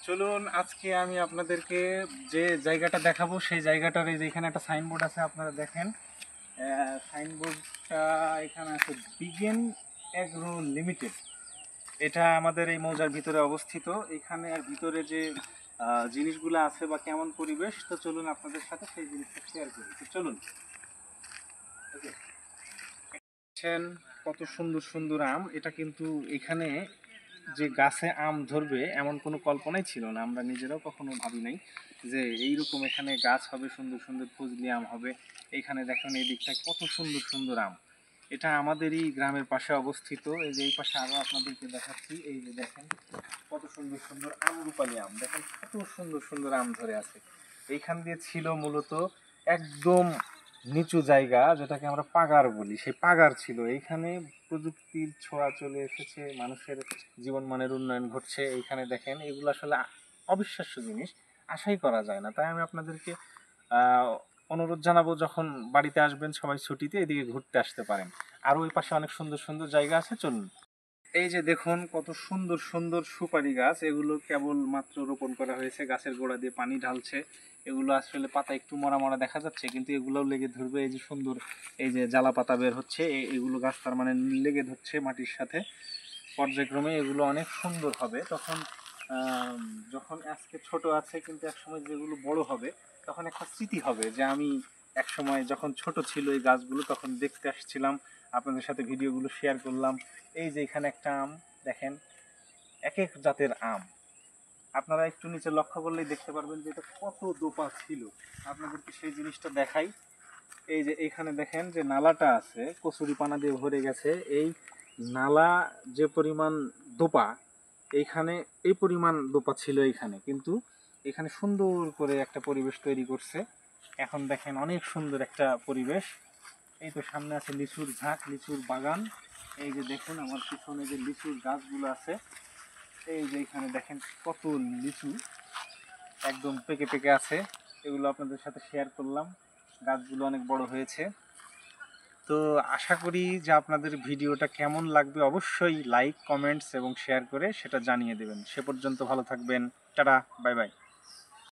চলুন আজকে আমি আপনাদেরকে যে জায়গাটা দেখাবো সেই জায়গাটার এই যে এখানে একটা সাইনবোর্ড আছে, আপনারা দেখেন। সাইনবোর্ডটা এখানে আছে বিগেন অ্যাগ্রো লিমিটেড। এটা আমাদের এই মৌজার ভিতরে অবস্থিত। এখানে আর ভিতরে যে জিনিসগুলো আছে বা কেমন পরিবেশ, তো চলুন আপনাদের সাথে সেই জিনিসটা শেয়ার করি। তো চলুন। দেখছেন কত সুন্দর সুন্দর আম। এটা কিন্তু এখানে যে গাছে আম ধরবে এমন কোনো কল্পনাই ছিল না, আমরা নিজেরাও কখনো ভাবি নাই যে এইরকম এখানে গাছ হবে, সুন্দর সুন্দর ফজলি আম হবে। এখানে দেখেন এই দিকটায় কত সুন্দর সুন্দর আম। এটা আমাদেরই গ্রামের পাশে অবস্থিত। এই যে এই পাশে আরো আপনাদেরকে দেখাচ্ছি, এই যে দেখেন কত সুন্দর সুন্দর আমরুপালি আম। দেখেন কত সুন্দর সুন্দর আম ধরে আছে। এইখান দিয়ে ছিল মূলত একদম নিচু জায়গা, যেটাকে আমরা পাগার বলি, সেই পাগার ছিল। এইখানে প্রযুক্তির ছোঁয়া চলে এসেছে, মানুষের জীবনমানের উন্নয়ন ঘটছে। এইখানে দেখেন এগুলো আসলে অবিশ্বাস্য জিনিস, আশাই করা যায় না। তাই আমি আপনাদেরকে অনুরোধ জানাবো, যখন বাড়িতে আসবেন সবাই ছুটিতে এদিকে ঘুরতে আসতে পারেন। আর ওই পাশে অনেক সুন্দর সুন্দর জায়গা আছে, চলুন। এই যে দেখুন কত সুন্দর সুন্দর সুপারি গাছ, এগুলো কেবল মাত্র রোপণ করা হয়েছে, গাছের গোড়া দিয়ে পানি ঢালছে। এগুলো আসলে পাতা একটু মরা মরা দেখা যাচ্ছে, কিন্তু এগুলোও লেগে ধরবে। এই যে সুন্দর এই যে জ্বালা পাতা বের হচ্ছে, এগুলো গাছ তার মানে লেগে ধরছে মাটির সাথে। পর্যায়ক্রমে এগুলো অনেক সুন্দর হবে তখন। যখন আজকে ছোট আছে, কিন্তু একসময় যেগুলো বড় হবে তখন একটা স্মৃতি হবে যে আমি একসময় যখন ছোট ছিল এই গাছগুলো তখন দেখতে আসছিলাম, আপনাদের সাথে ভিডিওগুলো শেয়ার করলাম। এই যে এখানে একটা আম দেখেন, এক এক জাতের আম। আপনারা একটু নিচে লক্ষ্য করলেই দেখতে পারবেন যে এটা কত দোপা ছিল। আপনাদেরকে সেই জিনিসটা দেখাই। এই যে এখানে দেখেন যে নালাটা আছে কচুরি পানা দিয়ে ভরে গেছে। এই নালা যে পরিমাণ দোপা, এইখানে এই পরিমাণ দোপা ছিল এইখানে, কিন্তু এখানে সুন্দর করে একটা পরিবেশ তৈরি করছে। এখন দেখেন অনেক সুন্দর একটা পরিবেশ। এই তো সামনে আছে লিচুর ঝাঁক, লিচুর বাগান। এই যে দেখুন আমার পিছনে যে লিচুর গাছগুলো আছে, এই যে এখানে দেখেন কত লিচু একদম পেকে পেকে আছে। এগুলো আপনাদের সাথে শেয়ার করলাম। গাছগুলো অনেক বড় হয়েছে। তো আশা করি যে আপনাদের ভিডিওটা কেমন লাগবে, অবশ্যই লাইক, কমেন্টস এবং শেয়ার করে সেটা জানিয়ে দেবেন। সে পর্যন্ত ভালো থাকবেন। Tata, bye bye.